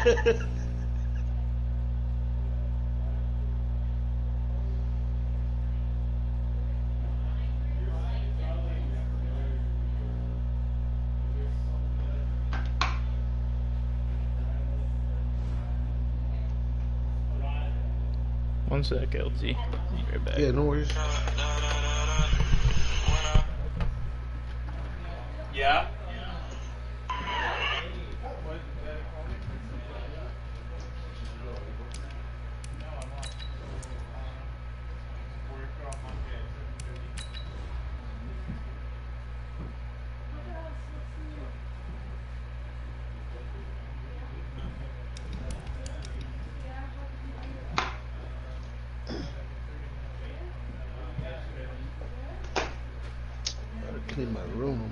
One sec, LT. Be right back. Yeah, no worries. Yeah. Gotta clean my room more.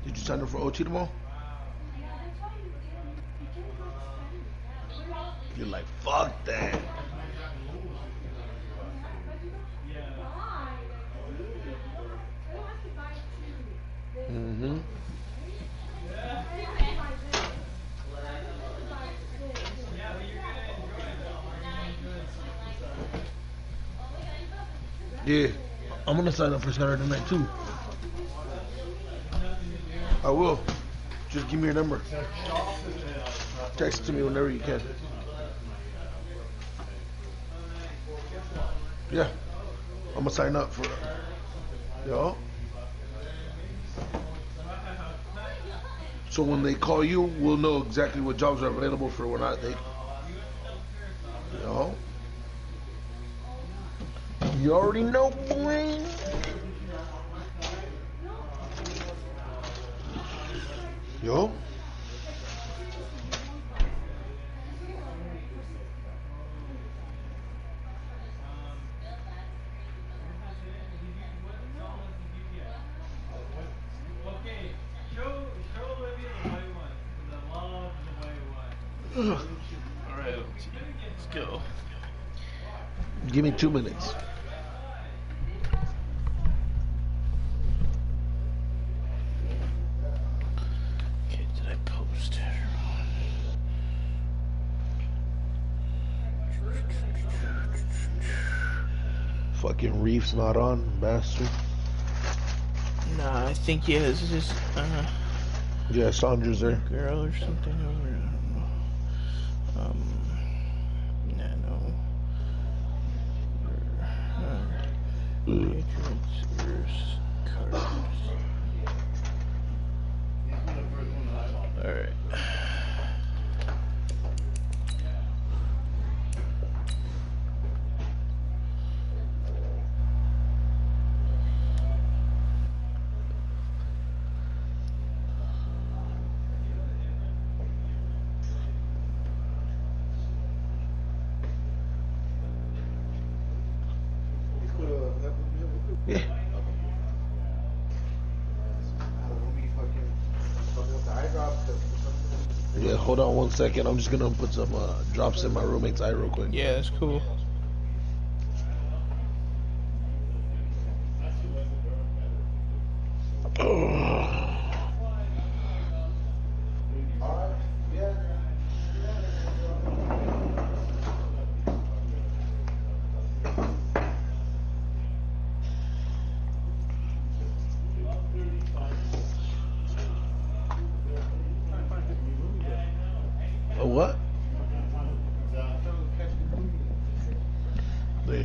Did you sign up for OT tomorrow? You're like, fuck that. Mm-hmm. Yeah, I'm gonna sign up for Saturday night too. I will. Just give me your number. Text it to me whenever you can. Yeah, I'm gonna sign up for it. Yo. So when they call you, we'll know exactly what jobs are available for when I think. Yo. You already know, boy. Yo. Alright, let's go. Give me 2 minutes. Okay, did I post it? Fucking Reef's not on, bastard. Nah, I think he has his Yeah, Sandra's there. girl or something over. I don't know. Nano. Patriots cards. Alright. Yeah. Yeah, hold on 1 second. I'm just gonna put some drops in my roommate's eye real quick. Yeah, that's cool.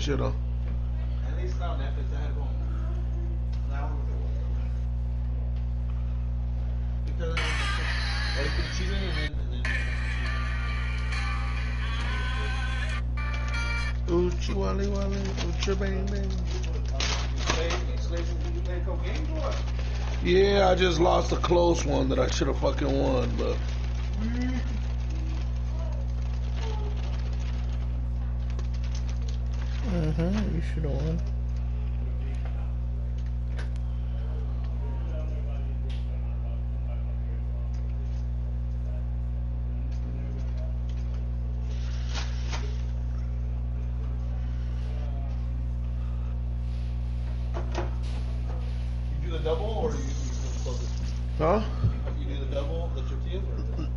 shit, huh? At least now Netflix, I had to go. Now I'm because I put cheese in and then Uchi wally wally, uchi bang bang. Yeah, I just lost a close one that I should have fucking won, but. you should have won. You do the double or you close it? Huh? You do the double, the tortillas?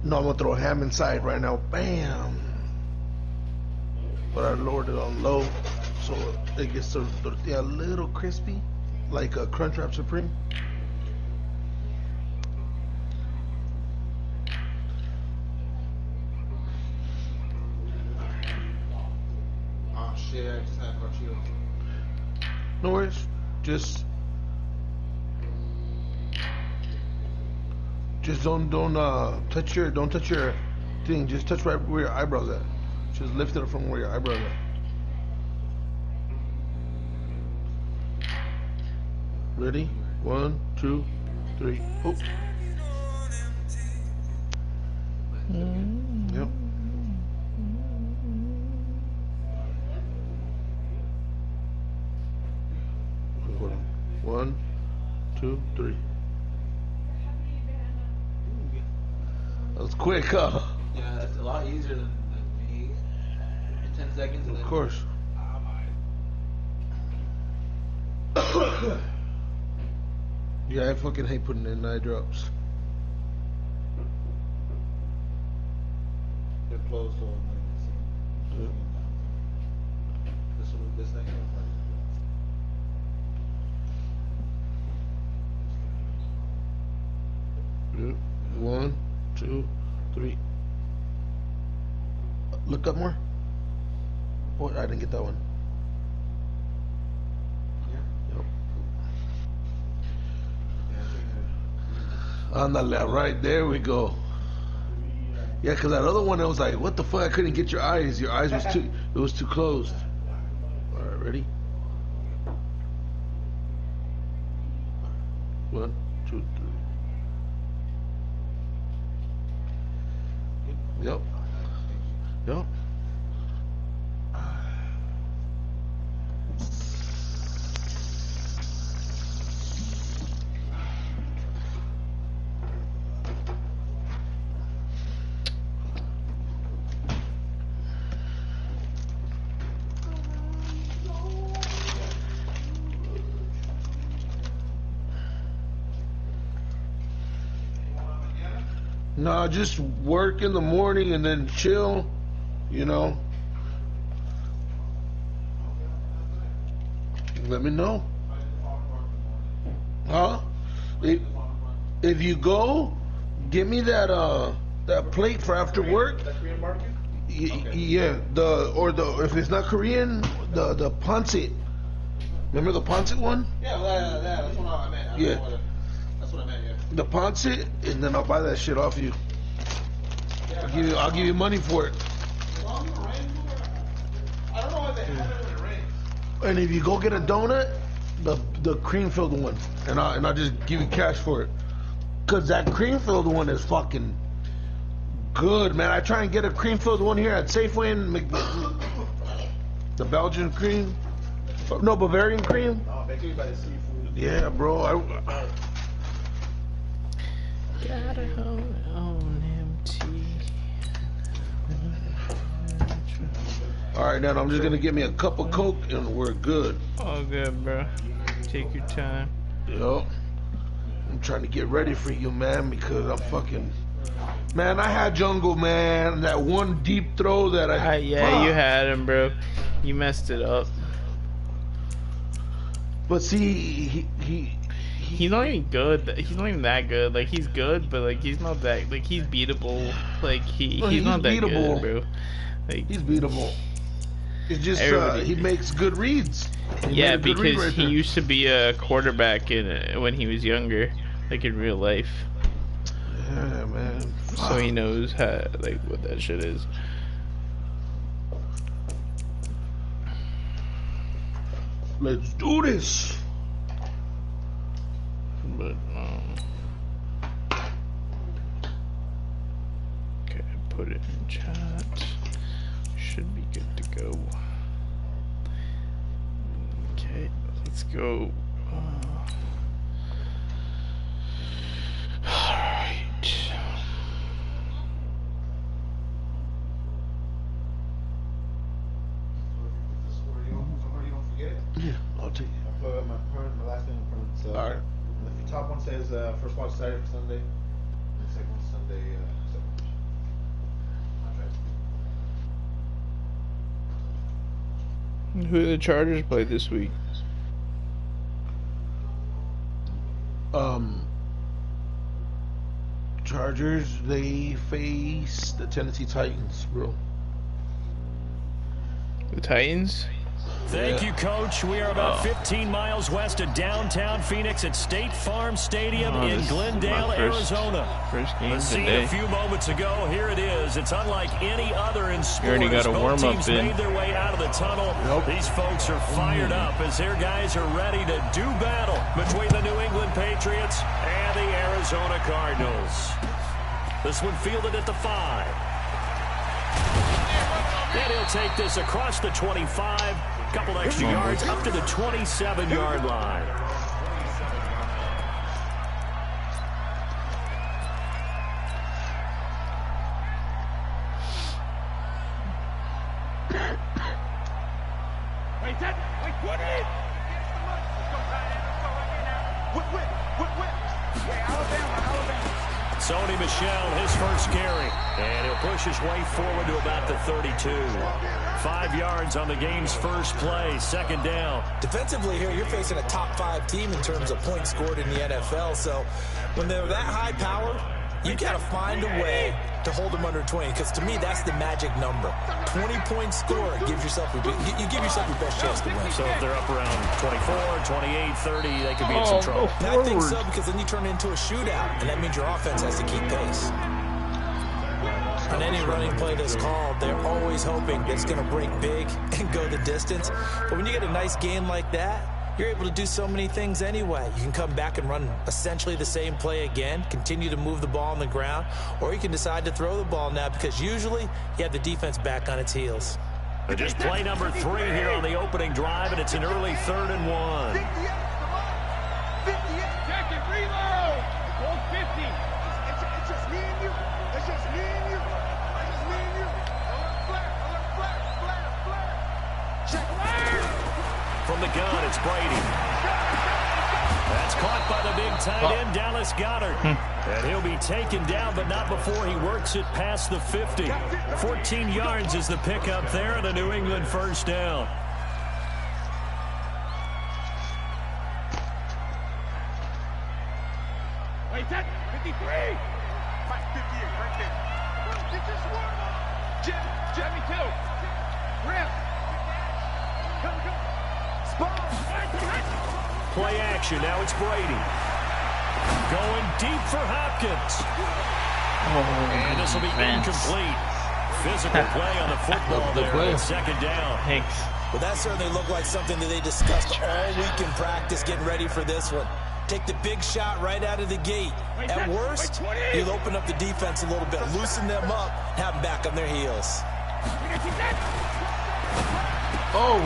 No, I'm gonna throw a ham inside right now. Bam! But I lowered it on low so it gets the tortilla a little crispy, like a Crunchwrap Supreme. Oh shit, I just had Cheetos. No worries. Just don't touch your thing. Just touch right where your eyebrows at. Just lift it from where your eyebrows at. Ready? 1, 2, 3. Oh. Yep. Hold on. 1, 2, 3. That was quick, huh? Yeah, that's a lot easier than me. 10 seconds. Of course. Yeah, I fucking hate putting in eye drops. They're closed, so Yeah. this thing. Yeah. 1, 2, 3. Look up more. Oh, I didn't get that one. Yep. Andale, right there we go. Yeah, cause that other one, I was like, what the fuck? I couldn't get your eyes. Your eyes was too. It was too closed. All right, ready? 1, 2, 3. Yep. Yep. Nah, just work in the morning and then chill, you know. Let me know. Huh? If you go, give me that plate for after work. The Korean barbecue? Yeah, if it's not Korean, the pancit. Remember the pancit one? Yeah, that's what I meant. Yeah. That's what I meant, yeah. The pancit, and then I'll buy that shit off you. Yeah, I'll give you money for it. I don't know why they have it when it rains. And if you go get a donut, the cream filled one, and I'll just give you cash for it. Cause that cream filled one is fucking good, man. I try and get a cream filled one here at Safeway and the Belgian cream. No, Bavarian cream. Oh, they give you by the seafood. Yeah, bro. Gotta hold on empty. All right, now I'm just gonna get me a cup of Coke and we're good. All good, bro. Take your time. Yo, I'm trying to get ready for you, man, because I'm fucking. Man, I had Jungle, man. That one deep throw that you had him, bro. You messed it up. But see, he's not even good. He's not even that good. Like, he's good, but like he's not that. Like, he's beatable. Like he's not that beatable. good, bro. Like, he's beatable. It's just he makes good reads. Yeah, because he used to be a quarterback when he was younger, like in real life. Yeah, man. So he knows how, like, what that shit is. Let's do this. But okay, put it in chat. Should be good to go. Okay, let's go. Alright. Yeah, I'll take it. I put my last name in front. So alright. The top one says first watch Saturday for Sunday. And the second one Sunday. Who do the Chargers play this week? Chargers, they face the Tennessee Titans, bro. The Titans? Thank you, Coach. We are about 15 miles west of downtown Phoenix at State Farm Stadium in Glendale, Arizona. First game the scene today. A few moments ago. Here it is. It's unlike any other in sports. You already got a Both warm-up teams in. made their way out of the tunnel. Nope. These folks are fired up as their guys are ready to do battle between the New England Patriots and the Arizona Cardinals. This one fielded at the 5. And he'll take this across the 25. Couple extra yards up to the 27-yard line. Sony Michel, his first carry. And he'll push his way forward to about the 32. 5 yards on the game's first play. Second down. Defensively here, you're facing a top 5 team in terms of points scored in the NFL. So when they're that high powered, you got to find a way to hold them under 20. Because to me, that's the magic number. 20-point score gives yourself you give yourself your best chance to win. So if they're up around 24, 28, 30, they could be in some trouble. I think so, because then you turn it into a shootout, and that means your offense has to keep pace. On any running play that's called, they're always hoping that it's going to break big and go the distance. But when you get a nice game like that, you're able to do so many things anyway. You can come back and run essentially the same play again, continue to move the ball on the ground, or you can decide to throw the ball now because usually you have the defense back on its heels. Just play number 3 here on the opening drive, and it's an early 3rd and 1. 58, check it, reload. Goal 50. It's just me and you. It's just me and you. It's just me and you. Flat. Check. From the gun, it's Brady. That's caught by the big tight end, Dallas Goedert. And he'll be taken down, but not before he works it past the 50. 14 yards is the pickup there, and a New England first down. Wait, that 53. 58 right there. Get this one. Jimmy too. Rip. Come. Play action. Now it's Brady. Going deep for Hopkins. And this will be incomplete. Physical play on the football there. On second down. Thanks. Well, that certainly looked like something that they discussed all week in practice, getting ready for this one. Take the big shot right out of the gate. At worst, you'll open up the defense a little bit, loosen them up, have them back on their heels. Oh.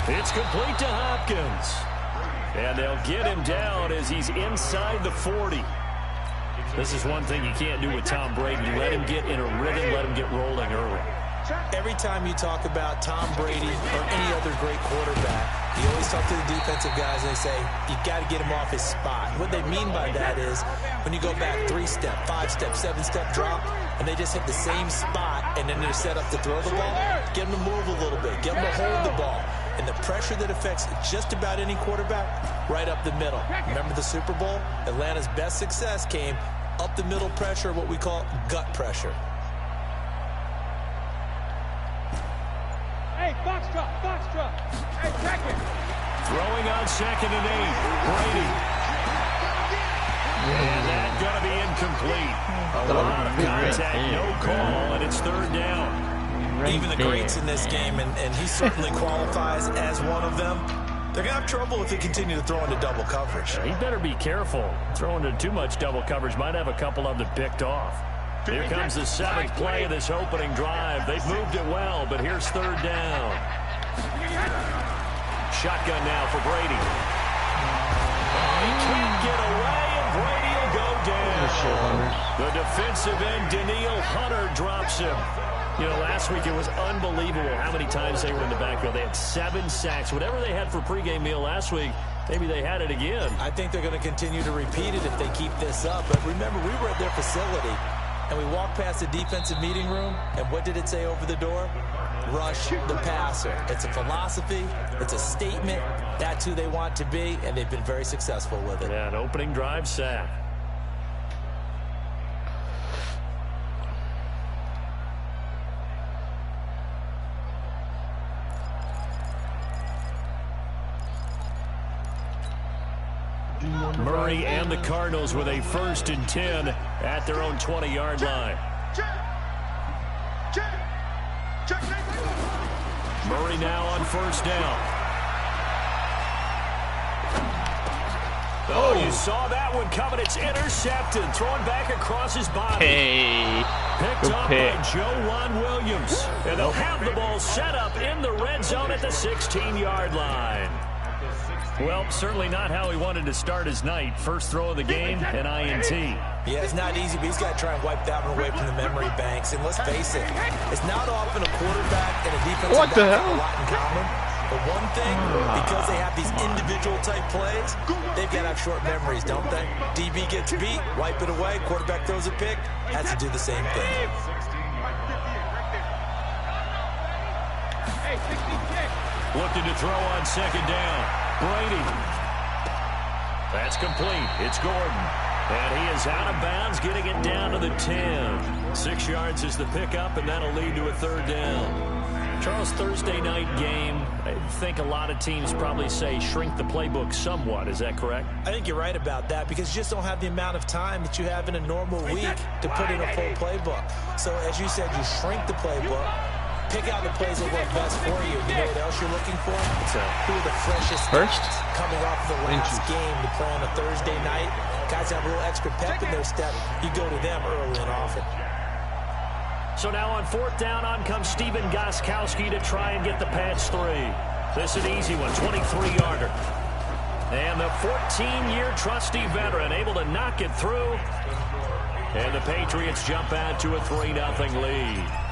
It's complete to Hopkins. And they'll get him down as he's inside the 40. This is one thing you can't do with Tom Brady. Let him get in a rhythm, let him get rolling early. Every time you talk about Tom Brady or any other great quarterback, you always talk to the defensive guys and they say, you got to get him off his spot. What they mean by that is when you go back 3-step, 5-step, 7-step drop, and they just hit the same spot and then they're set up to throw the ball, get them to move a little bit, get them to hold the ball. And the pressure that affects just about any quarterback, right up the middle. Remember the Super Bowl? Atlanta's best success came up the middle pressure, what we call gut pressure. Hey, Foxtrot. Hey, second. Throwing on 2nd and 8. Brady. And that's going to be incomplete. A lot of contact, no call, and it's 3rd down. Even the greats in this game, and he certainly qualifies as one of them, they're going to have trouble if they continue to throw into double coverage. He better be careful. Throwing into too much double coverage might have a couple of them picked off. Here comes the 7th play of this opening drive. They've moved it well, but here's 3rd down. Shotgun now for Brady. He can't get away, and Brady will go down. The defensive end, Daniil Hunter, drops him. You know, last week it was unbelievable how many times they were in the backfield. They had 7 sacks. Whatever they had for pregame meal last week, maybe they had it again. I think they're going to continue to repeat it if they keep this up. But remember, we were at their facility, and we walked past the defensive meeting room, and what did it say over the door? Rush the passer. It's a philosophy. It's a statement. That's who they want to be, and they've been very successful with it. Yeah, an opening drive sack. Murray and the Cardinals with a 1st and 10 at their own 20-yard line. Murray now on 1st down. Oh, you saw that one coming. It's intercepted. Thrown back across his body. Hey. Picked up by Joe Williams. And they'll have the ball set up in the red zone at the 16-yard line. Well, certainly not how he wanted to start his night. First throw of the game, an INT. Yeah, it's not easy, but he's got to try and wipe that one away from the memory banks. And let's face it, it's not often a quarterback and a defensive back have a lot in common. But one thing, because they have these individual type plays, they've got to have short memories, don't they? DB gets beat, wipe it away, quarterback throws a pick, has to do the same thing. Looking to throw on 2nd down. Brady. That's complete. It's Gordon. And he is out of bounds, getting it down to the 10. 6 yards is the pickup, and that'll lead to a 3rd down. Charles, Thursday night game, I think a lot of teams probably say shrink the playbook somewhat. Is that correct? I think you're right about that because you just don't have the amount of time that you have in a normal week to put in a full playbook. So, as you said, you shrink the playbook. Pick out the plays that work best for you. You know what else you're looking for? Who are the freshest guys coming off the last game to play on a Thursday night? Guys have a little extra pep in their step. You go to them early and often. So now on 4th down, on comes Steven Gostkowski to try and get the pass 3. This is an easy one, 23-yarder. And the 14-year trusty veteran able to knock it through. And the Patriots jump out to a 3-0 lead.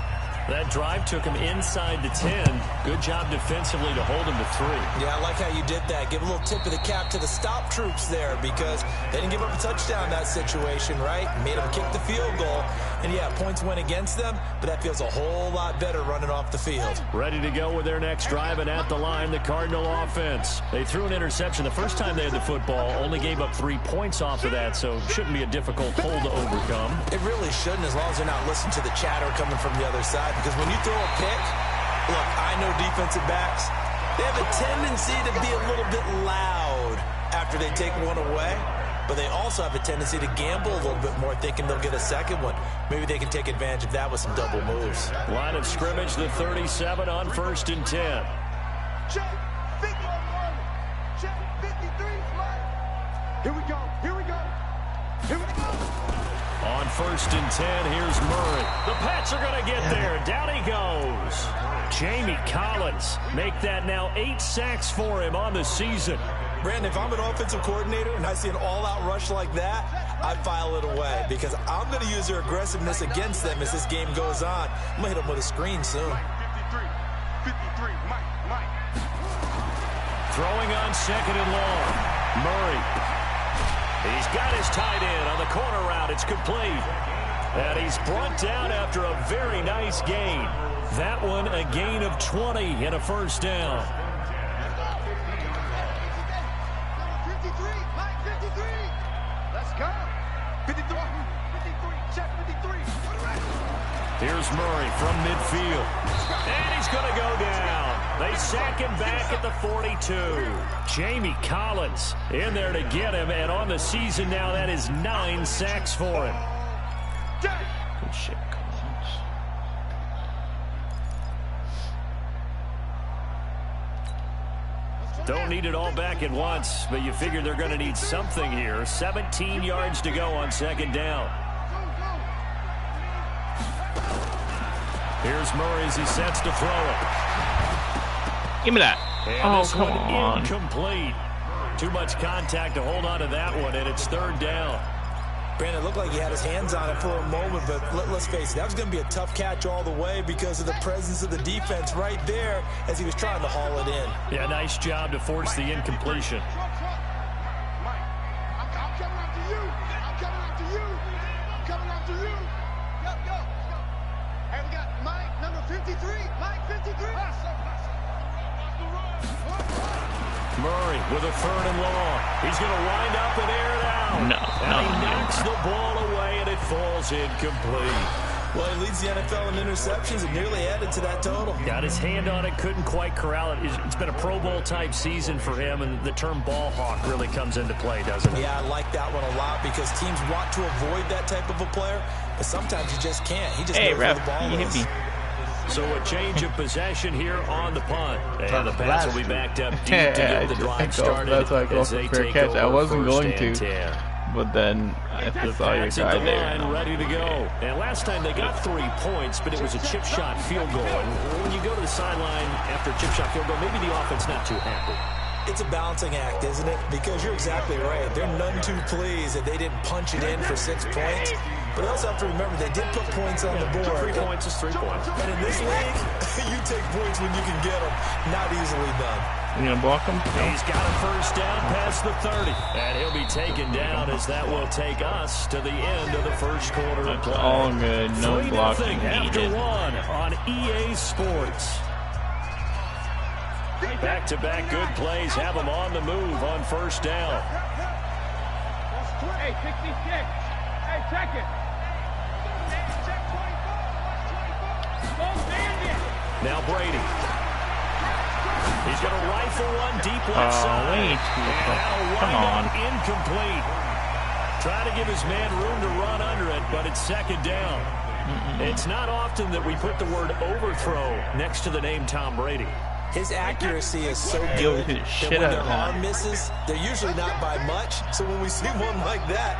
That drive took him inside the 10. Good job defensively to hold him to 3. Yeah, I like how you did that. Give a little tip of the cap to the stop troops there because they didn't give up a touchdown in that situation, right? Made them kick the field goal. And, yeah, points went against them, but that feels a whole lot better running off the field. Ready to go with their next drive, and at the line, the Cardinal offense. They threw an interception the first time they had the football, only gave up 3 points off of that, so it shouldn't be a difficult hole to overcome. It really shouldn't as long as they're not listening to the chatter coming from the other side. Because when you throw a pick, look, I know defensive backs, they have a tendency to be a little bit loud after they take one away. But they also have a tendency to gamble a little bit more, thinking they'll get a second one. Maybe they can take advantage of that with some double moves. Line of scrimmage, the 37 on 1st and 10. Check 50. Check 53. Here we go. Here we go. Here we go. On 1st and 10, here's Murray. The Pats are going to get there. Down he goes. Jamie Collins make that now 8 sacks for him on the season. Brandon, if I'm an offensive coordinator and I see an all-out rush like that, I file it away because I'm going to use their aggressiveness against them as this game goes on. I'm going to hit them with a screen soon. 53, Mike. Throwing on 2nd and long. Murray. He's got his tight end on the corner route. It's complete. And he's brought down after a very nice gain. That one a gain of 20 and a 1st down. 53, Mike, 53. Let's go. 53, check 53. Here's Murray from midfield. And he's going to go down. They sack him back at the 42. Jamie Collins in there to get him, and on the season now, that is 9 sacks for him. Good shit, Collins. Don't need it all back at once, but you figure they're going to need something here. 17 yards to go on second down. Here's Murray as he sets to throw it. Give me that. And this come one on. incomplete. Too much contact to hold on to that one, and it's third down. Brandon, it looked like he had his hands on it for a moment, but let's face it, that was going to be a tough catch all the way because of the presence of the defense right there as he was trying to haul it in. Yeah, nice job to force the incompletion. I'm coming after you. I'm coming after you. I'm coming after you. Go. Hey, we got Mike, number 53. Mike, 53. Murray with a third and long. He's going to wind up and air it out. And he knocks the ball away, and it falls incomplete. Well, he leads the NFL in interceptions and nearly added to that total. Got his hand on it, couldn't quite corral it. It's been a Pro Bowl-type season for him, and the term ball hawk really comes into play, doesn't it? Yeah, I like that one a lot because teams want to avoid that type of a player, but sometimes you just can't. He just knows where the ball is. So a change of possession here on the punt. And the pass will be backed up deep to get the drive started. That's why I go for fair catch. I wasn't going to, 10. but then I saw your guy there. Ready to go. And last time they got 3 points, but it was a chip shot field goal. And when you go to the sideline after a chip shot field goal, maybe the offense not too happy. It's a balancing act, isn't it? Because you're exactly right. They're none too pleased that they didn't punch it in for 6 points. But you also have to remember they did put points on the board. 3 points is 3 points. And in this league, you take points when you can get them. Not easily done. You gonna block him? He's got a first down past the 30. And he'll be taken down as that will take us to the end of the first quarter of play. All good. No blocking after needed. 1 on EA Sports. Back-to-back good plays have them on the move on first down. Hey, 66. Hey, check it. Now Brady. He's going to rifle one deep left side. Wait. Come on. Incomplete. Try to give his man room to run under it, but it's second down. It's not often that we put the word overthrow next to the name Tom Brady. His accuracy is so good that when their arm misses, they're usually not by much. So when we see one like that,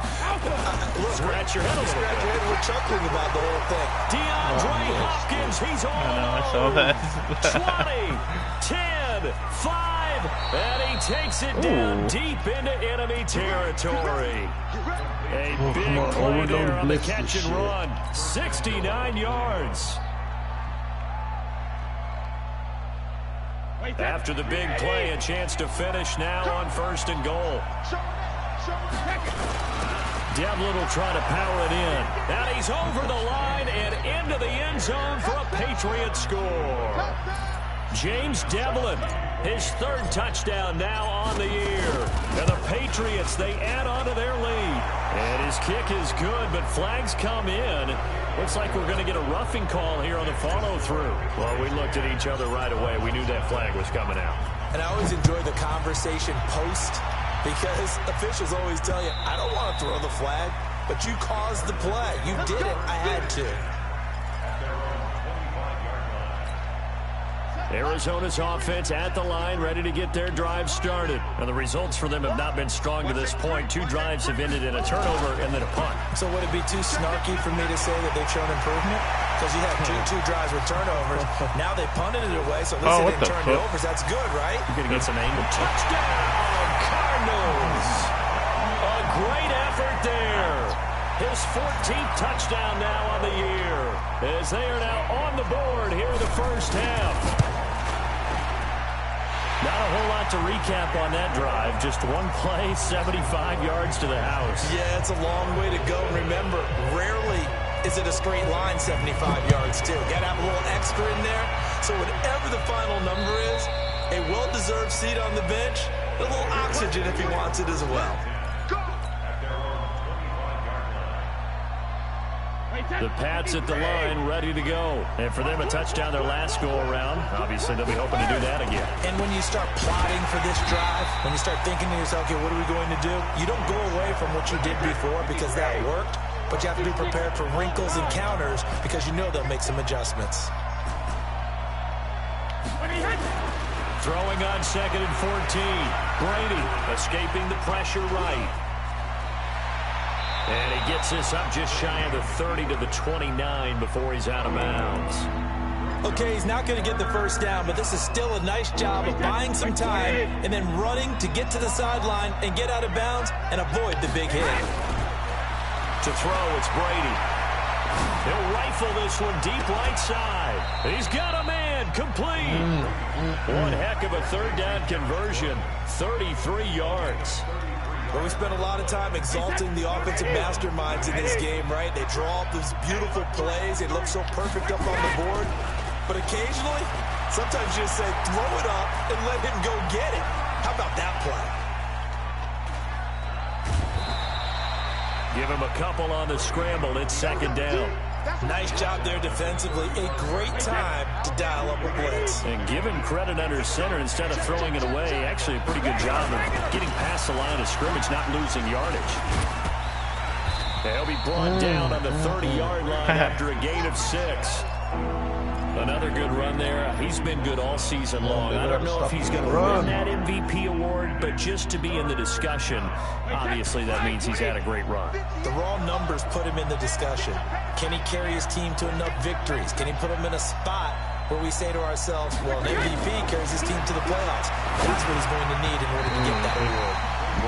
look, scratch your head a little bit. We're chuckling about the whole thing. DeAndre Hopkins, he's on. I saw that. 20, 10, 5, and he takes it down deep into enemy territory. A big play there on the catch and run. 69 yards. After the big play, a chance to finish now on first and goal. Devlin will try to power it in. And he's over the line and into the end zone for a Patriot score. James Devlin, his 3rd touchdown now on the year. And the Patriots, they add on to their lead. And his kick is good, but flags come in. Looks like we're going to get a roughing call here on the follow-through. Well, we looked at each other right away. We knew that flag was coming out. And I always enjoy the conversation post because officials always tell you, I don't want to throw the flag, but you caused the play. You did it. I had to. Arizona's offense at the line, ready to get their drive started. And the results for them have not been strong to this point. 2 drives have ended in a turnover and then a punt. So would it be too snarky for me to say that they've shown improvement? Because you had two drives with turnovers. Now they punted it away, so at least they didn't turn it over. That's good, right? You're going to get some angle. Touchdown, Cardinals! A great effort there. His 14th touchdown now on the year. As they are now on the board here in the first half. Not a whole lot to recap on that drive. Just one play, 75 yards to the house. Yeah, it's a long way to go. Remember, rarely is it a straight line 75 yards, too. Got to have a little extra in there. So whatever the final number is, a well-deserved seat on the bench, a little oxygen if he wants it as well. The Pats at the line, ready to go. And for them, a touchdown their last go-around. Obviously, they'll be hoping to do that again. And when you start plotting for this drive, when you start thinking to yourself, okay, what are we going to do? You don't go away from what you did before because that worked, but you have to be prepared for wrinkles and counters because you know they'll make some adjustments. Throwing on 2nd and 14. Brady escaping the pressure right. And he gets this up just shy of the 30 to the 29 before he's out of bounds. Okay, he's not going to get the first down, but this is still a nice job of buying some time and then running to get to the sideline and get out of bounds and avoid the big hit. To throw, it's Brady. He'll rifle this one deep right side. He's got a man, complete. One heck of a third down conversion, 33 yards. But we spent a lot of time exalting the offensive masterminds in this game, right? They draw up these beautiful plays. They look so perfect up on the board. But occasionally, sometimes you just say, throw it up and let him go get it. How about that play? Give him a couple on the scramble. It's 2nd down. Nice job there defensively. A great time to dial up a blitz. And give him credit under center instead of throwing it away. Actually a pretty good job of getting past the line of scrimmage, not losing yardage. They'll be brought down on the 30-yard line after a gain of 6. Another good run there. He's been good all season long. I don't know if he's going to win that MVP award, but just to be in the discussion, obviously that means he's had a great run. The raw numbers put him in the discussion. Can he carry his team to enough victories? Can he put them in a spot where we say to ourselves, well, an MVP carries his team to the playoffs. That's what he's going to need in order to get that award.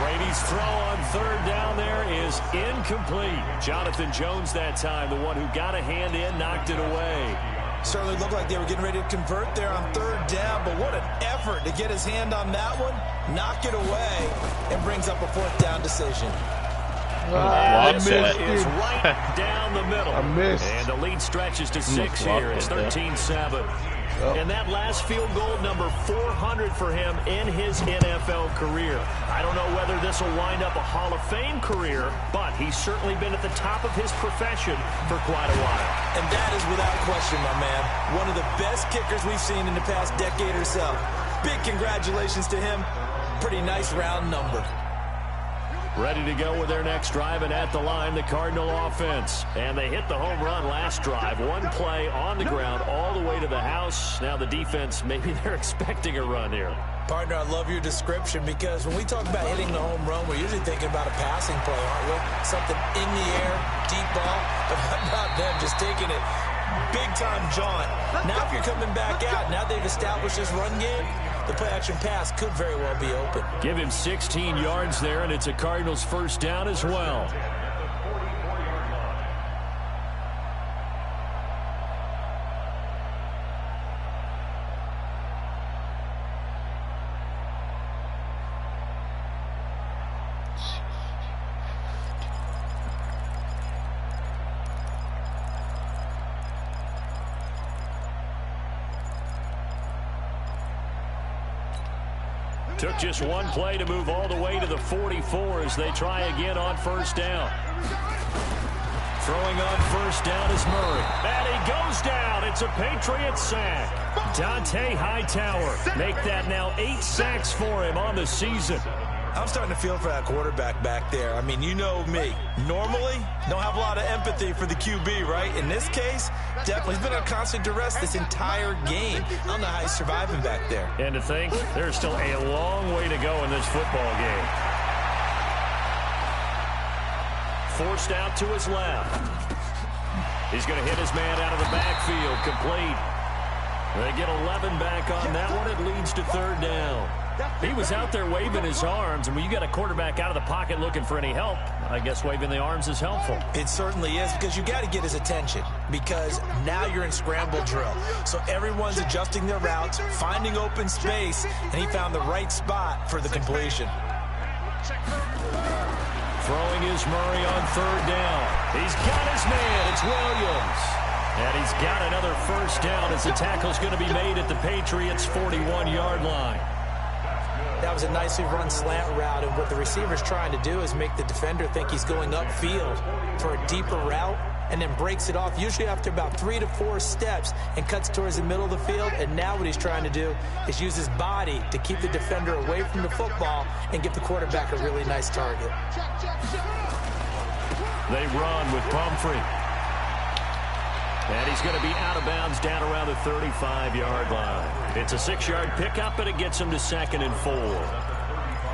Brady's throw on 3rd down there is incomplete. Jonathan Jones that time, the one who got a hand in, knocked it away. Certainly looked like they were getting ready to convert there on 3rd down, but what an effort to get his hand on that one, knock it away, and brings up a 4th down decision. This one is right down the middle. I missed. And the lead stretches to 6 here. It's 13-7. And that last field goal, number 400 for him in his NFL career. I don't know whether this will wind up a Hall of Fame career, but he's certainly been at the top of his profession for quite a while. And that is without question, my man, one of the best kickers we've seen in the past decade or so. Big congratulations to him. Pretty nice round number. Ready to go with their next drive, and at the line, the Cardinal offense. And they hit the home run last drive. One play on the ground all the way to the house. Now the defense, maybe they're expecting a run here. Partner, I love your description because when we talk about hitting the home run, we're usually thinking about a passing play, aren't we? Something in the air, deep ball. But how about them just taking it big-time jaunt? Now if you're coming back out, now they've established this run game, the play-action pass could very well be open. Give him 16 yards there, and it's a Cardinals 1st down as well. Took just one play to move all the way to the 44 as they try again on 1st down. Throwing on 1st down is Murray. And he goes down. It's a Patriots sack. Dante Hightower make that now 8 sacks for him on the season. I'm starting to feel for that quarterback back there. I mean, you know me. Normally, don't have a lot of empathy for the QB, right? In this case, definitely he's been on constant duress this entire game. I don't know how he's surviving back there. And to think, there's still a long way to go in this football game. Forced out to his left. He's going to hit his man out of the backfield. Complete. They get 11 back on that one. It leads to 3rd down. He was out there waving his arms, and when you got a quarterback out of the pocket looking for any help, I guess waving the arms is helpful. It certainly is, because you got to get his attention, because now you're in scramble drill. So everyone's adjusting their routes, finding open space, and he found the right spot for the completion. Throwing is Murray on 3rd down. He's got his man. It's Williams. And he's got another 1st down as the tackle's going to be made at the Patriots' 41-yard line. That was a nicely run slant route, and what the receiver's trying to do is make the defender think he's going upfield for a deeper route, and then breaks it off, usually after about 3 to 4 steps, and cuts towards the middle of the field. And now what he's trying to do is use his body to keep the defender away from the football and give the quarterback a really nice target. They run with Pumphrey. And he's going to be out of bounds down around the 35-yard line. It's a 6-yard pickup, and it gets him to 2nd and 4.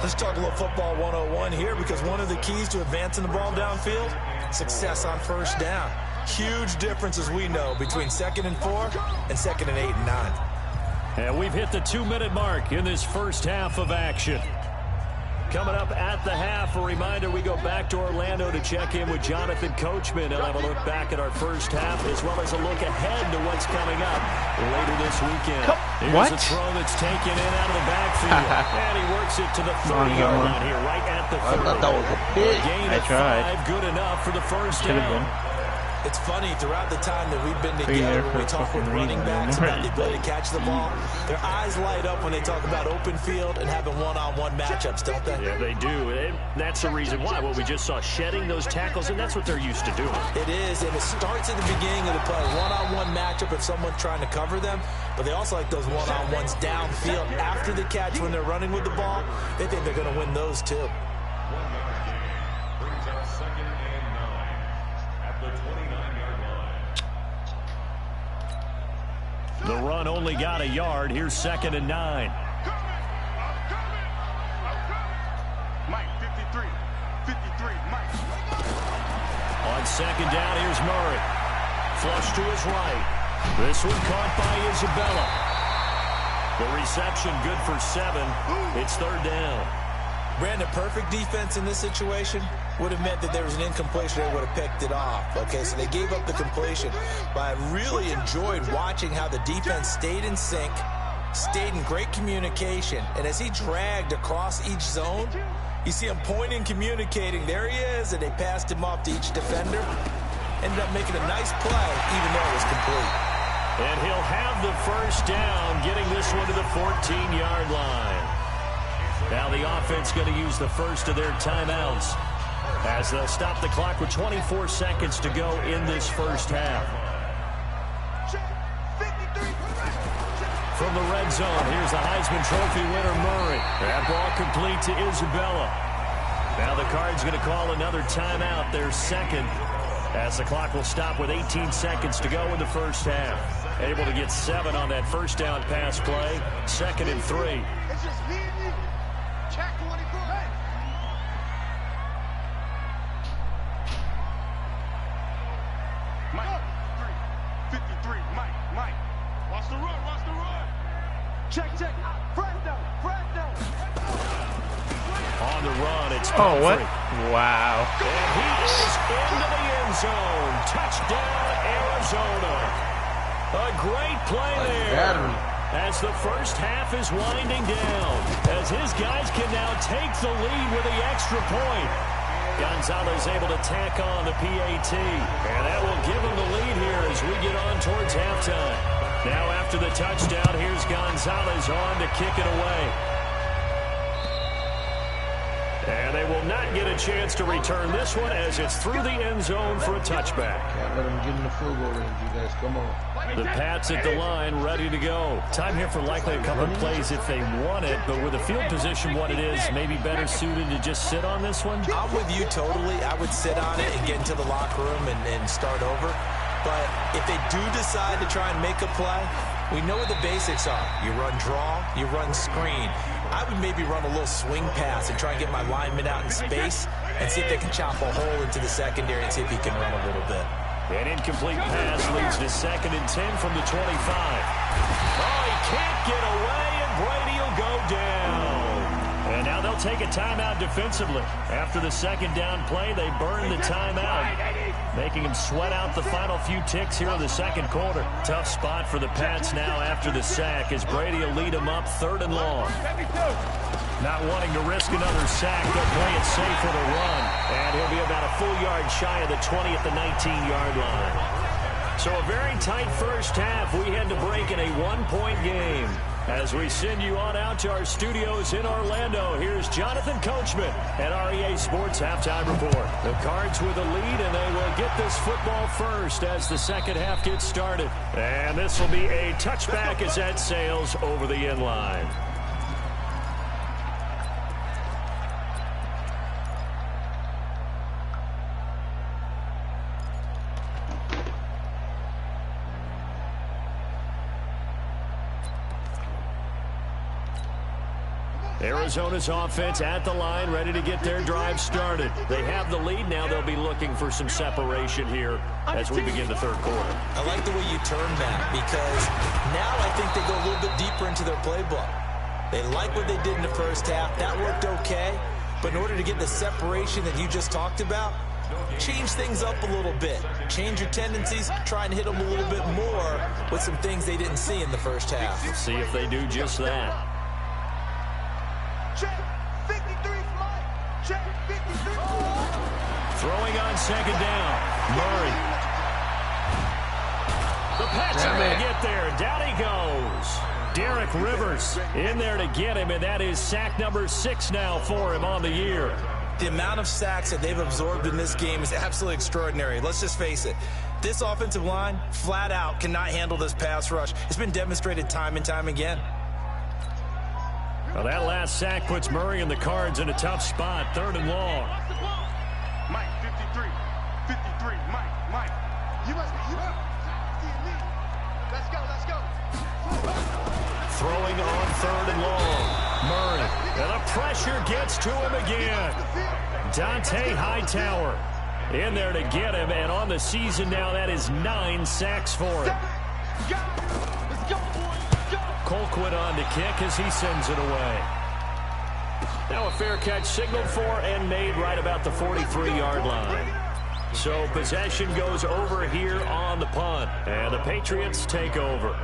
Let's talk a little football 101 here, because one of the keys to advancing the ball downfield, success on first down. Huge difference, as we know, between 2nd and 4 and 2nd and 8 and 9. And we've hit the 2-minute mark in this first half of action. Coming up at the half, a reminder, we go back to Orlando to check in with Jonathan Coachman. He'll have a look back at our first half, as well as a look ahead to what's coming up later this weekend. Here's a throw that's taken in out of the backfield. And he works it to the 30-yard line here, right at the 30. I thought that was a pick. Gain of 5, good enough for the first down. It's funny, throughout the time that we've been together, when we talk with running backs about the ability to catch the ball, their eyes light up when they talk about open field and having one-on-one matchups, don't they? Yeah, they do. And that's the reason why. Well, we just saw shedding those tackles, and that's what they're used to doing. It is, and it starts at the beginning of the play. One-on-one matchup if someone's trying to cover them, but they also like those one-on-ones downfield after the catch when they're running with the ball. They think they're going to win those, too. The run only got a yard. Here's 2nd and 9. Mike, 53, Mike. On 2nd down, here's Murray. Flush to his right. This one caught by Isabella. The reception good for 7. It's 3rd down. Brandon, perfect defense in this situation would have meant that there was an incompletion. They would have picked it off. Okay, so they gave up the completion. But I really enjoyed watching how the defense stayed in sync, stayed in great communication. And as he dragged across each zone, you see him pointing, communicating. There he is, and they passed him off to each defender. Ended up making a nice play, even though it was complete. And he'll have the first down, getting this one to the 14-yard line. Now the offense going to use the first of their timeouts, as they'll stop the clock with 24 seconds to go in this first half. From the red zone, here's the Heisman Trophy winner, Murray. That ball complete to Isabella. Now the Cards going to call another timeout, their second, as the clock will stop with 18 seconds to go in the first half. Able to get 7 on that first down pass play. 2nd and 3. It's just me and you. Check 24. Hey. Mike, 53, Mike. Watch the run. Check. Frendo. On the run, it's Oh, what? Pumphrey. Wow. And he is into the end zone. Touchdown, Arizona. A great play there. As the first half is winding down, as his guys can now take the lead with the extra point. Gonzalez able to tack on the PAT, and that will give him the lead here as we get on towards halftime. Now after the touchdown, here's Gonzalez on to kick it away. And they will not get a chance to return this one, as it's through the end zone for a touchback. Can't let him get in the field goal range, you guys. Come on. The Pats at the line, ready to go. Time here for likely a couple of plays if they want it, but with the field position what it is, maybe better suited to just sit on this one? I'm with you totally. I would sit on it and get into the locker room and start over. But if they do decide to try and make a play, we know what the basics are. You run draw, you run screen. I would maybe run a little swing pass and try and get my lineman out in space and see if they can chop a hole into the secondary and see if he can run a little bit. An incomplete pass leads to 2nd and 10 from the 25. Oh, he can't get away, and Brady will go down. And now they'll take a timeout defensively. After the 2nd down play, they burn the timeout, making him sweat out the final few ticks here in the 2nd quarter. Tough spot for the Pats now after the sack, as Brady will lead them up 3rd and long. Not wanting to risk another sack, they'll play it safe with a run. And he'll be about a full yard shy of the 20 at the 19-yard line. So a very tight first half. We had to break in a 1-point game. As we send you on out to our studios in Orlando, here's Jonathan Coachman at REA Sports Halftime Report. The Cards with a lead, and they will get this football first as the second half gets started. And this will be a touchback as that sails over the end line. Arizona's offense at the line, ready to get their drive started. They have the lead. Now they'll be looking for some separation here as we begin the third quarter. I like the way you turn that, because now I think they go a little bit deeper into their playbook. They like what they did in the first half. That worked okay. But in order to get the separation that you just talked about, change things up a little bit. Change your tendencies. Try and hit them a little bit more with some things they didn't see in the first half. We'll see if they do just that. Check 53 Mike. Check 53. Throwing on second down. Murray. The pass will get there. Down he goes. Derek Rivers in there to get him, and that is sack number 6 now for him on the year. The amount of sacks that they've absorbed in this game is absolutely extraordinary. Let's just face it. This offensive line, flat out, cannot handle this pass rush. It's been demonstrated time and time again. Well, that last sack puts Murray and the Cards in a tough spot. 3rd and long. Mike, 53. 53. Mike. You must be. Let's go. Throwing on 3rd and long. Murray. And the pressure gets to him again. Dante Hightower in there to get him. And on the season now, that is 9 sacks for him. Colquitt on to kick as he sends it away. Now a fair catch signaled for and made right about the 43-yard line. So possession goes over here on the punt. And the Patriots take over.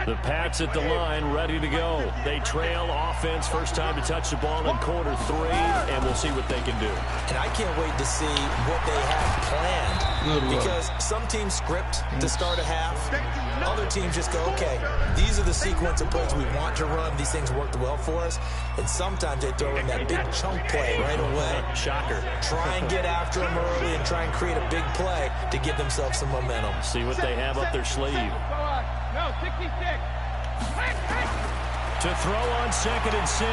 The Pats at the line, ready to go. They trail offense, first time to touch the ball in quarter 3, and we'll see what they can do. And I can't wait to see what they have planned. Because some teams script to start a half. Other teams just go, okay, these are the sequence of plays we want to run. These things worked well for us. And sometimes they throw in that big chunk play right away. Shocker. Try and get after them early and try and create a big play to give themselves some momentum. See what they have up their sleeve. No, 66. To throw on 2nd and 6.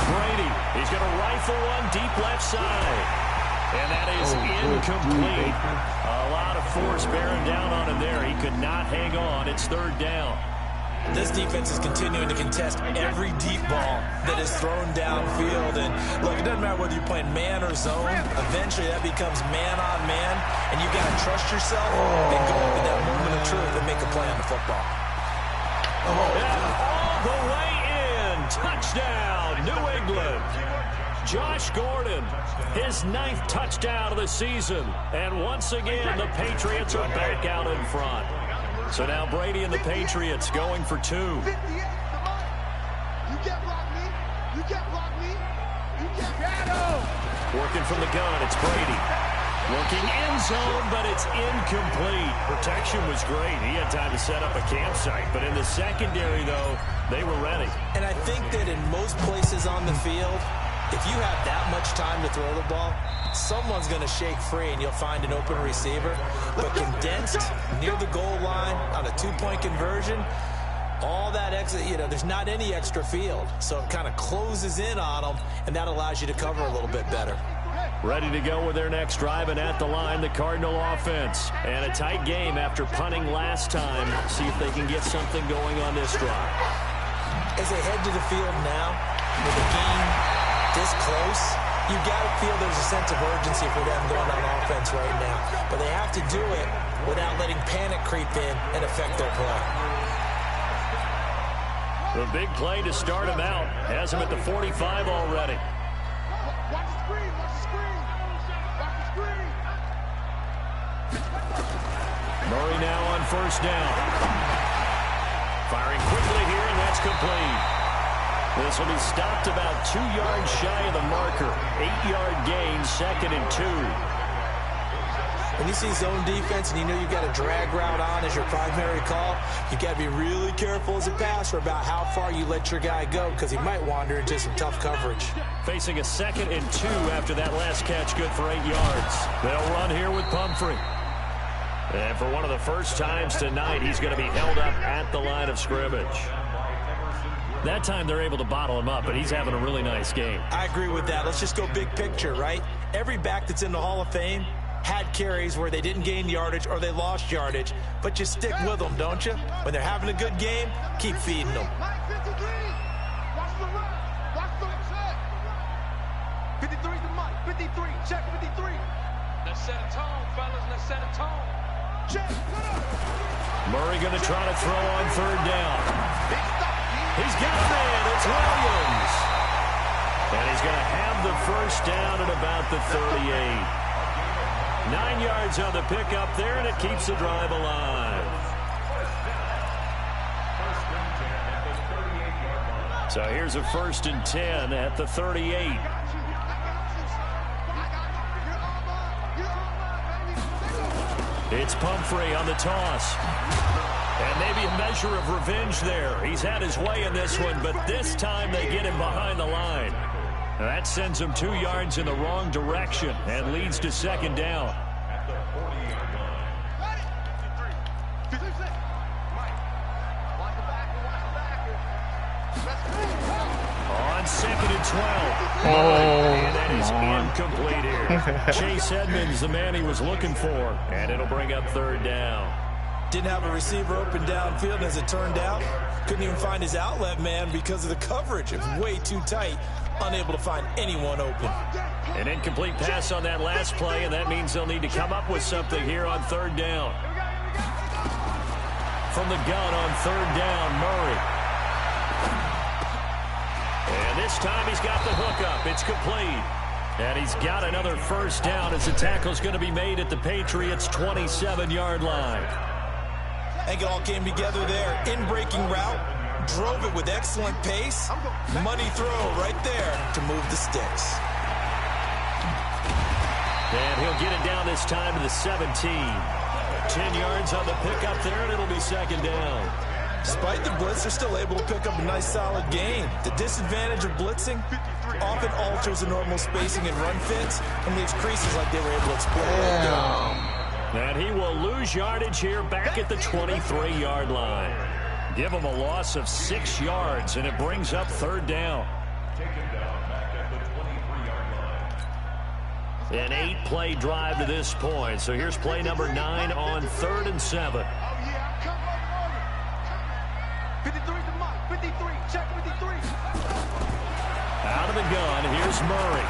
Brady. He's going to rifle one deep left side. And that is incomplete. A lot of force bearing down on him there. He could not hang on. It's 3rd down. This defense is continuing to contest every deep ball that is thrown downfield. And look, it doesn't matter whether you're playing man or zone. Eventually that becomes man on man. And you got to trust yourself and go up in that moment of truth and make a play on the football. And all the way in. Touchdown, New England. Josh Gordon, his 9th touchdown of the season. And once again, the Patriots are back out in front. So now Brady and the Patriots going for 2. You can't block me. You can't block me. You can't battle. Working from the gun, it's Brady. Looking end zone, but it's incomplete. Protection was great. He had time to set up a campsite. But in the secondary, though, they were ready. And I think that in most places on the field, if you have that much time to throw the ball, someone's going to shake free and you'll find an open receiver. But condensed near the goal line on a 2-point conversion, all that extra, there's not any extra field. So it kind of closes in on them, and that allows you to cover a little bit better. Ready to go with their next drive, and at the line, the Cardinal offense. And a tight game after punting last time. See if they can get something going on this drive. As they head to the field now, with a game this close, you got to feel there's a sense of urgency for them going on offense right now. But they have to do it without letting panic creep in and affect their play. The big play to start him out. Has him at the 45 already. Watch the screen. Watch the screen. Watch the screen. Murray now on 1st down. Firing quickly here, and that's complete. This will be stopped about 2 yards shy of the marker. 8-yard gain, 2nd and 2. When you see zone defense and you know you've got a drag route on as your primary call, you got to be really careful as a passer about how far you let your guy go because he might wander into some tough coverage. Facing a 2nd and 2 after that last catch, good for 8 yards. They'll run here with Pumphrey. And for one of the first times tonight, he's going to be held up at the line of scrimmage. That time they're able to bottle him up, but he's having a really nice game. I agree with that. Let's just go big picture, right? Every back that's in the Hall of Fame had carries where they didn't gain yardage or they lost yardage, but you stick with them, don't you? When they're having a good game, keep feeding them. 53's the Mike. 53. Check 53. Let's set a tone, fellas. Let's set a tone. Check. Murray going to try to throw on 3rd down. He's got a man. It's Williams. And he's going to have the first down at about the 38. 9 yards on the pickup there, and it keeps the drive alive. So here's a 1st and 10 at the 38. It's Pumphrey on the toss. And maybe a measure of revenge there. He's had his way in this one, but this time they get him behind the line. That sends him 2 yards in the wrong direction and leads to 2nd down. On 2nd and 12. And that is incomplete here. Chase Edmonds, the man he was looking for, and it'll bring up 3rd down. Didn't have a receiver open downfield, and as it turned out, couldn't even find his outlet man because of the coverage. It was way too tight, unable to find anyone open. An incomplete pass on that last play, and that means they'll need to come up with something here on 3rd down. From the gun on 3rd down, Murray. And this time he's got the hookup. It's complete. And he's got another first down as the tackle's going to be made at the Patriots' 27-yard line. I think it all came together there. In-breaking route, drove it with excellent pace. Money throw right there to move the sticks. And he'll get it down this time to the 17. 10 yards on the pickup there, and it'll be 2nd down. Despite the blitz, they're still able to pick up a nice, solid gain. The disadvantage of blitzing often alters the normal spacing and run fits and leaves creases like they were able to exploit. And he will lose yardage here back at the 23-yard line. Give him a loss of 6 yards, and it brings up 3rd down. An 8-play drive to this point. So here's play number 9 on 3rd and 7. 53's the Mike. 53. Check 53. Out of the gun, here's Murray.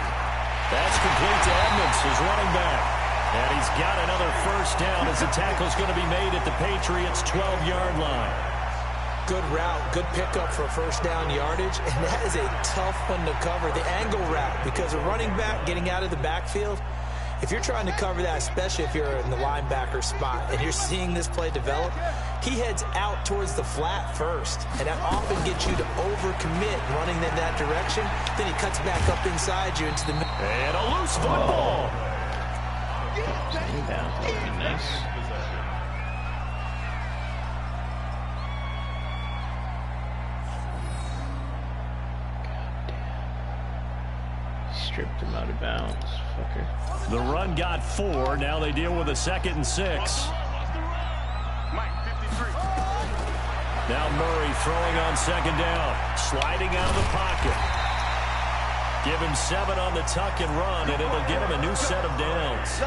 That's complete to Edmonds, his running back. And he's got another first down as the tackle's going to be made at the Patriots' 12-yard line. Good route, good pickup for first down yardage, and that is a tough one to cover, the angle route, because a running back getting out of the backfield, if you're trying to cover that, especially if you're in the linebacker spot, and you're seeing this play develop, he heads out towards the flat first, and that often gets you to overcommit running in that direction. Then he cuts back up inside you into the middle. And a loose football. That would be nice. Stripped him out of bounds, fucker. The run got 4. Now they deal with a 2nd and 6. Now Murray throwing on 2nd down. Sliding out of the pocket. Give him 7 on the tuck and run, and it'll get him a new set of downs.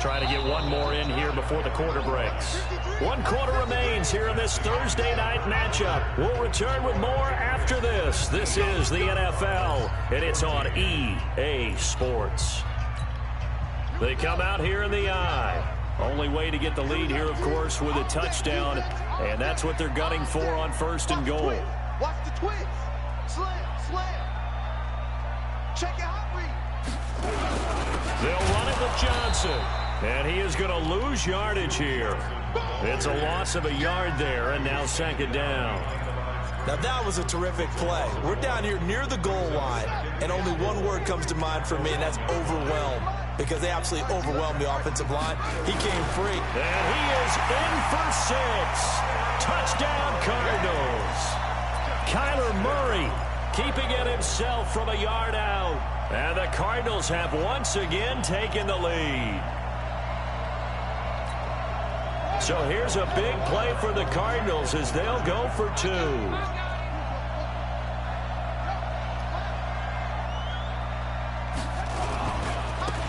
Trying to get one more in here before the quarter breaks. 1 quarter remains here in this Thursday night matchup. We'll return with more after this. This is the NFL, and it's on EA Sports. They come out here in the eye. Only way to get the lead here, of course, with a touchdown, and that's what they're gunning for on 1st and goal. Watch the twist. Slam. Check it out, read. They'll run it with Johnson. And he is going to lose yardage here. It's a loss of a yard there, and now 2nd down. Now that was a terrific play. We're down here near the goal line. and only one word comes to mind for me, and that's overwhelmed, because they absolutely overwhelmed the offensive line. He came free. And he is in for 6. Touchdown, Cardinals. Kyler Murray keeping it himself from a yard out. And the Cardinals have once again taken the lead. So here's a big play for the Cardinals as they'll go for 2.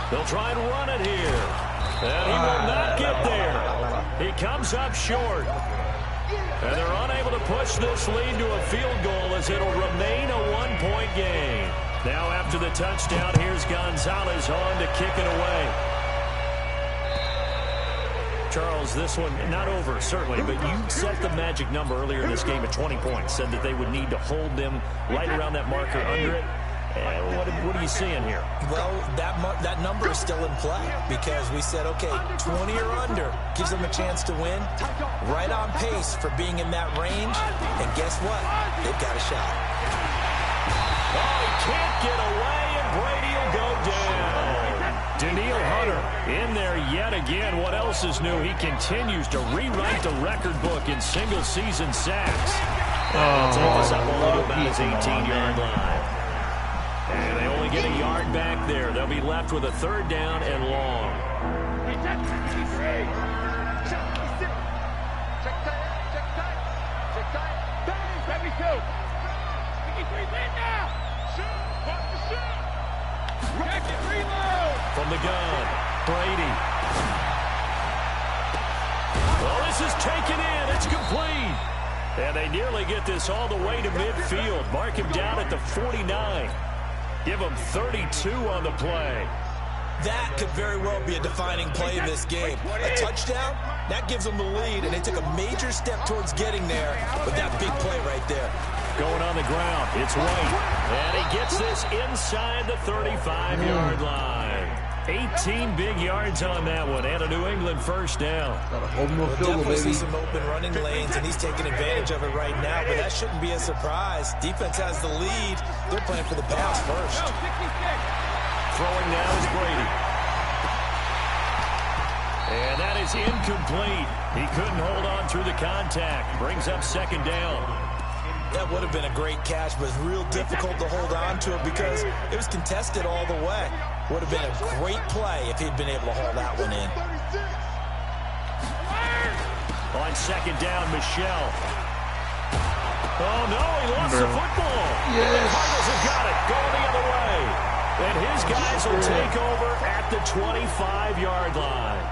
They'll try and run it here. And he will not get there. He comes up short. And they're unable to push this lead to a field goal as it'll remain a 1-point game. Now after the touchdown, here's Gonzalez on to kick it away. Charles, this one, not over, certainly, but you set the magic number earlier in this game at 20 points, said that they would need to hold them right around that marker under it. What are you seeing here? Well, that number is still in play because we said, okay, 20 or under gives them a chance to win. Right on pace for being in that range. And guess what? They've got a shot. Oh, he can't get away, and Brady will go down. Daniil Hunter in there yet again. What else is new? He continues to rewrite the record book in single-season sacks. They'll take this up only to about his 18-yard line. And they only get a yard back there. They'll be left with a 3rd down and long. From the gun, Brady. Well, this is taken in. It's complete. And they nearly get this all the way to midfield. Mark him down at the 49. Give him 32 on the play. That could very well be a defining play in this game. A touchdown, that gives them the lead, and they took a major step towards getting there with that big play right there. Going on the ground, it's White. And he gets this inside the 35-yard line. 18 big yards on that one, and a New England 1st down. We'll definitely see some open running lanes, and he's taking advantage of it right now, but that shouldn't be a surprise. Defense has the lead. They're playing for the pass first. Throwing now is Brady. And that is incomplete. He couldn't hold on through the contact. Brings up 2nd down. That would have been a great catch, but it's real difficult to hold on to it because it was contested all the way. Would have been a great play if he'd been able to haul that one in. On 2nd down, Michelle. Oh, no, he lost the football. Yes. The Cardinals have got it. Going the other way. And his guys will take over at the 25-yard line.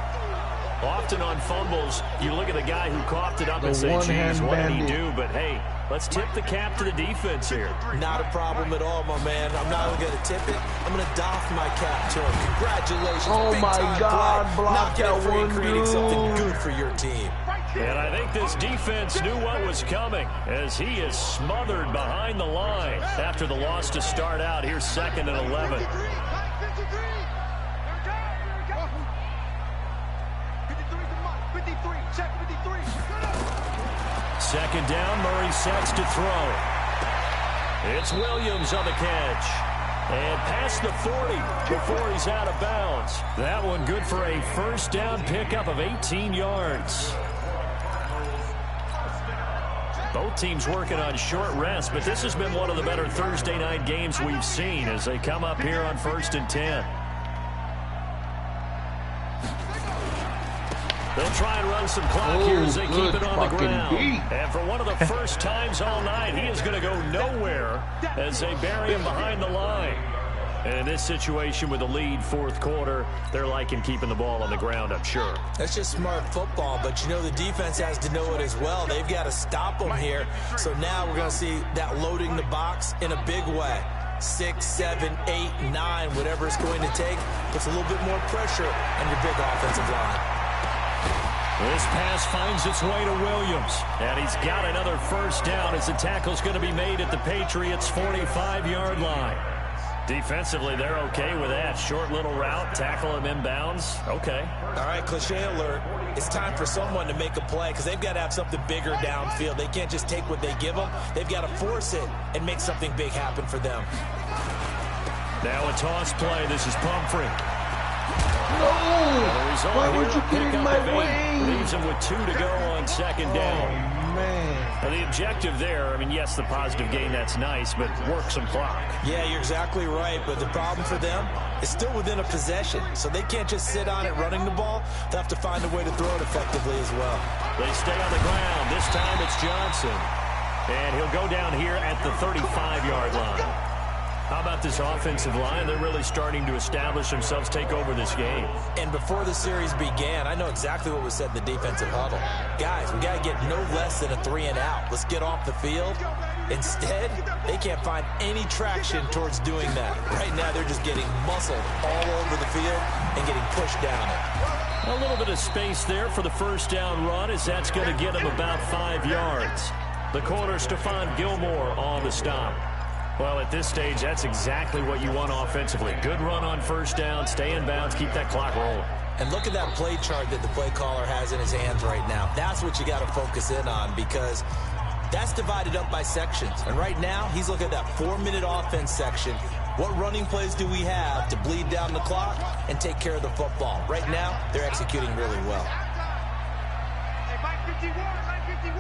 Often on fumbles, you look at the guy who coughed it up and say, geez, what did he do? But, hey, let's tip the cap to the defense here. Not a problem at all, my man. I'm not only going to tip it, I'm going to doff my cap to him. Congratulations. Oh, my God. Play. Block that one, creating something dude. good for your team. And I think this defense knew what was coming as he is smothered behind the line after the loss to start out. Here's 2nd and 11. 2nd down, Murray sets to throw. It's Williams on the catch. And past the 40 before he's out of bounds. That one good for a 1st down pickup of 18 yards. Both teams working on short rest, but this has been one of the better Thursday night games we've seen as they come up here on 1st and 10. They'll try and run some clock here as they keep it on the ground. And for one of the first times all night, he is going to go nowhere as they bury him behind the line. And in this situation with the lead 4th quarter, they're liking keeping the ball on the ground, I'm sure. That's just smart football, but you know the defense has to know it as well. They've got to stop them here. So now we're going to see that loading the box in a big way. 6, 7, 8, 9, whatever it's going to take, puts a little bit more pressure on your big offensive line. This pass finds its way to Williams, and he's got another 1st down as the tackle's going to be made at the Patriots' 45-yard line. Defensively, they're okay with that. Short little route, tackle him inbounds. Okay. All right, cliche alert. It's time for someone to make a play because they've got to have something bigger downfield. They can't just take what they give them. They've got to force it and make something big happen for them. Now a toss play. This is Pumphrey. No! Why would you get in my way? Leaves him with 2 to go on second down. Oh, man. Now the objective there, I mean, yes, the positive gain, that's nice, but work some clock. Yeah, you're exactly right, but the problem for them is still within a possession, so they can't just sit on it running the ball. They'll have to find a way to throw it effectively as well. They stay on the ground. This time it's Johnson. And he'll go down here at the 35-yard line. How about this offensive line? They're really starting to establish themselves, take over this game. And before the series began, I know exactly what was said in the defensive huddle. Guys, we got to get no less than a 3-and-out. Let's get off the field. Instead, they can't find any traction towards doing that. Right now, they're just getting muscled all over the field and getting pushed down it. A little bit of space there for the first down run, as that's going to get them about 5 yards. The corner, Stephon Gilmore, on the stop. Well, at this stage, that's exactly what you want offensively. Good run on first down, stay in bounds, keep that clock rolling. And look at that play chart that the play caller has in his hands right now. That's what you got to focus in on, because that's divided up by sections. And right now, he's looking at that 4-minute offense section. What running plays do we have to bleed down the clock and take care of the football? Right now, they're executing really well. Hey, Mike 51, Mike 51.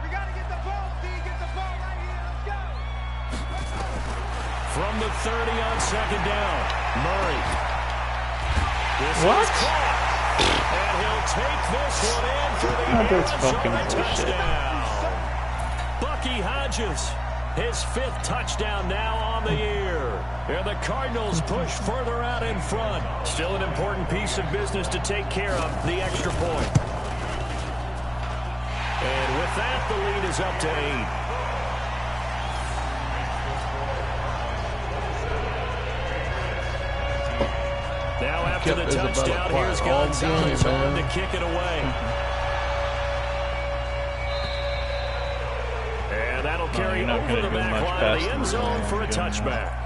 We got to get the ball, D. Get the ball right here. Let's go. From the 30 on second down, Murray. This What? is caught. And he'll take this one in for the That's fucking Arizona bullshit. touchdown. Bucky Hodges, his 5th touchdown now on the year. And the Cardinals push further out in front. Still an important piece of business to take care of, the extra point. And with that, the lead is up to 8. Now after the touchdown, here's Gonzalez on to kick it away. And that'll carry over the back line of the end zone for a touchback.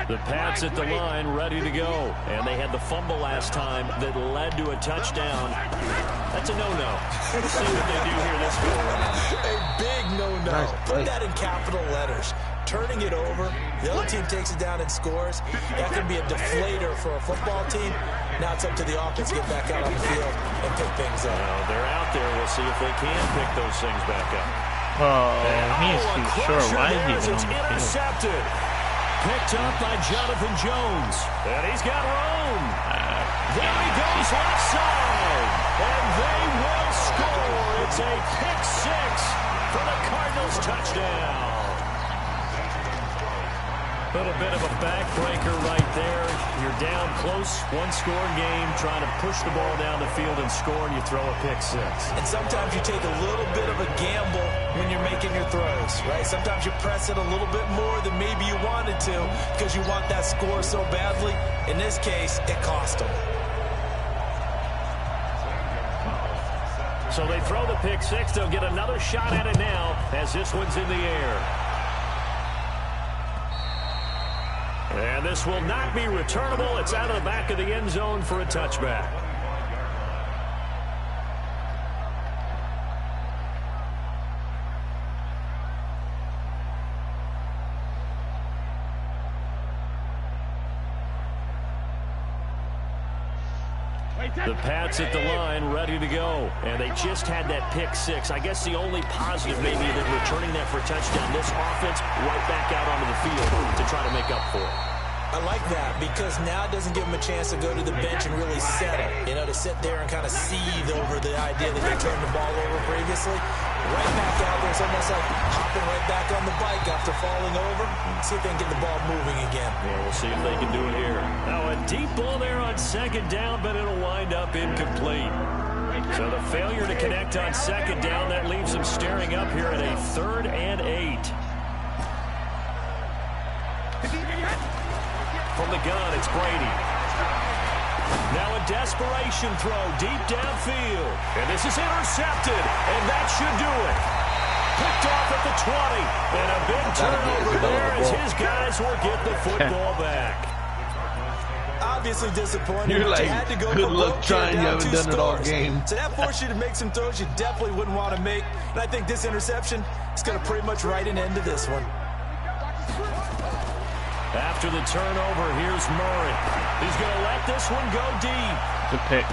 The Pats at the line, ready to go. And they had the fumble last time that led to a touchdown. That's a no-no. Let's see what they do here this go around. A big no-no. Nice Put that in capital letters. Turning it over, the other team takes it down and scores. That can be a deflator for a football team. Now it's up to the offense to get back out on the field and pick things up. Well, they're out there. We'll see if they can pick those things back up. Oh, he's a too short. crusher Why there is as he it's on the field? intercepted. Picked up by Jonathan Jones. And he's got room. There he goes left side. And they will score. It's a pick 6 for the Cardinals touchdown. A little bit of a backbreaker right there. You're down close, one-score game, trying to push the ball down the field and score, and you throw a pick 6. And sometimes you take a little bit of a gamble when you're making your throws, right? Sometimes you press it a little bit more than maybe you wanted to because you want that score so badly. In this case, it cost them. So they throw the pick 6. They'll get another shot at it now as this one's in the air. And this will not be returnable. It's out of the back of the end zone for a touchback. The Pats at the line, ready to go. And they just had that pick 6. I guess the only positive maybe that returning that for a touchdown, this offense right back out onto the field to try to make up for it. I like that because now it doesn't give them a chance to go to the bench and really settle. You know, to sit there and kind of seethe over the idea that they turned the ball over previously. Right back out there, it's almost like hopping right back on the bike after falling over. See if they can get the ball moving again. Yeah, we'll see if they can do it here. Now a deep ball there on second down, but it'll wind up incomplete. So the failure to connect on second down, that leaves them staring up here at a 3rd and 8. From the gun, it's Brady. Now a desperation throw deep downfield. And this is intercepted, and that should do it. Picked off at the 20. And a big turnover there as his guys will get the football back. I'll obviously disappointed. You're like, you had to go good for luck broke trying. You down haven't 2 done it all scores. game. So that forced you to make some throws you definitely wouldn't want to make. And I think this interception is going to pretty much write an end to this one. After the turnover, here's Murray. He's going to let this one go deep. It's a pick.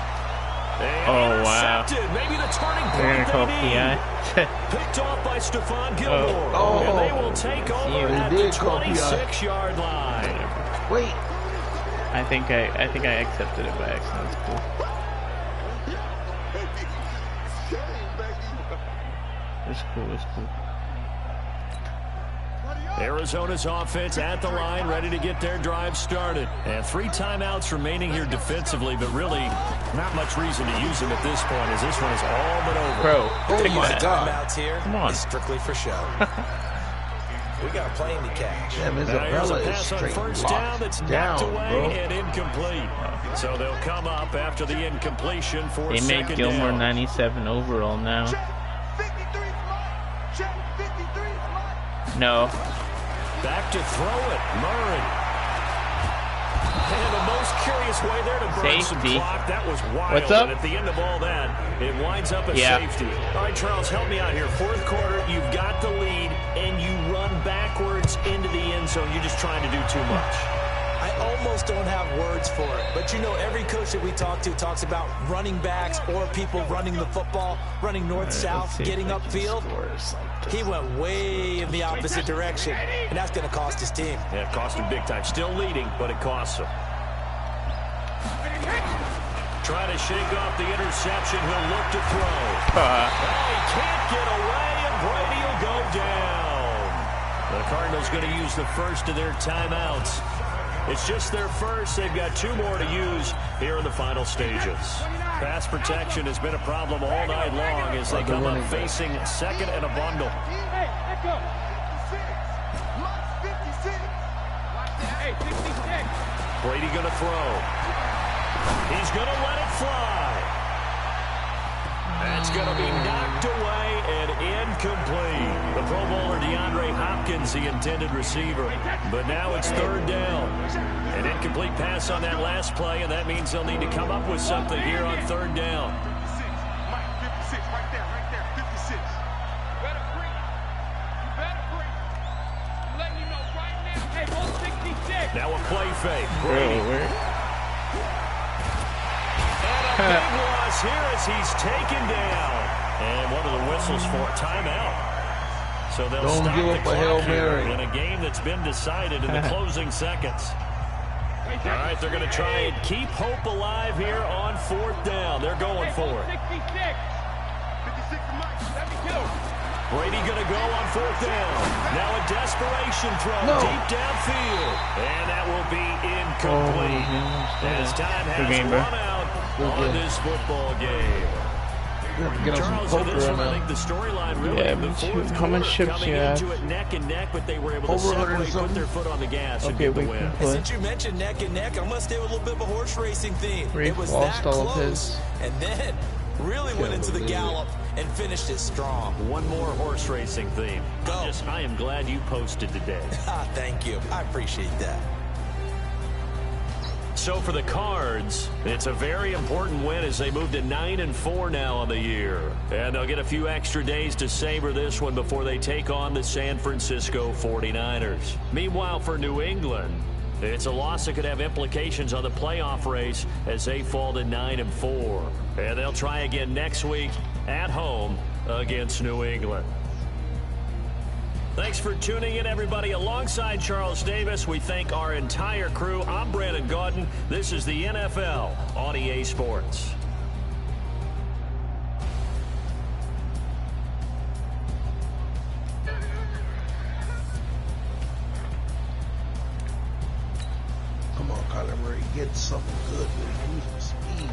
And Oh, wow. intercepted. Maybe the turning They're point gonna call they need. PI. Picked off by Stephon Gilmore. Oh. And they will take over They at the did call PI. 26-yard line. Wait. I think I accepted it by accident. It's cool. It's cool. It's cool. Arizona's offense at the line, ready to get their drive started. And 3 timeouts remaining here defensively, but really not much reason to use them at this point, as this one is all but over. Bro, take my that. God. Timeouts here Come on. is strictly for show. We got a plane to catch. Damn, Now here's a Isabella is pass on straight first locked down that's down, knocked away bro. and incomplete. So they'll come up after the incompletion for They make second Gilmore down. 97 overall now. Check 53 smart. Check 53 smart. No. Back to throw it, Murray. And the most curious way there to burn some Safety. clock. That was wild. What's up? And at the end of all that, it winds up a safety. All right, Charles, help me out here. 4th quarter, you've got the lead, and you run backwards into the end zone. You're just trying to do too much. I almost don't have words for it, but you know every coach that we talk to talks about running backs or people running the football, running north-south, getting upfield. He went way in the opposite direction, and that's going to cost his team. Yeah, it cost him big time. Still leading, but it costs him. Trying to shake off the interception. He'll look to throw. He can't get away, and Brady will go down. The Cardinals going to use the first of their timeouts. It's just their first. They've got 2 more to use here in the final stages. Pass protection has been a problem all night long as they come up facing second and a bundle. Hey, let's go. 56. Hey, 66. Brady going to throw. He's going to let it fly. That's going to be knocked away and incomplete. The Pro Bowler DeAndre Hopkins, the intended receiver. But now it's 3rd down. An incomplete pass on that last play, and that means they'll need to come up with something here on 3rd down. 56. Mike, 56. Right there. 56. Better break. You better break. I'm letting you know right now. Hey, go 66. Now a play fake. Bro, Brady. where? And a big loss here as he's taken down. And one of the whistles for a timeout. So they'll Don't stop give the up a clock Hail here Mary. in a game that's been decided in the closing seconds. All right, they're going to try and keep hope alive here on 4th down. They're going for it. 66. 56 to Mike. Let me go. Brady going to go on 4th down. Now a desperation throw deep downfield. And that will be incomplete. As time has game, run bro. out on this football game. Get on Charles, some in this poker one, I right think now. the storyline really, Yeah, the me too. 4th How much quarter chips coming you have? into it neck and neck, but they were able to Over 100 separate, put something. their foot on the gas and Okay, get the we win. can And play. since you mentioned neck and neck, I'm going to stay with a little bit of a horse racing theme. Reef It was lost that all of close, his. and then really went into the gallop and finished it strong. One more horse racing theme. Go. I am glad you posted today. Thank you. I appreciate that. So for the Cards, it's a very important win as they move to 9-4 now on the year. And they'll get a few extra days to savor this one before they take on the San Francisco 49ers. Meanwhile, for New England, it's a loss that could have implications on the playoff race as they fall to 9-4. And they'll try again next week at home against New England. Thanks for tuning in, everybody. Alongside Charles Davis, we thank our entire crew. I'm Brandon Gaudin. This is the NFL on EA Sports. Come on, Kyler Murray. Get something good, man. Use some speed.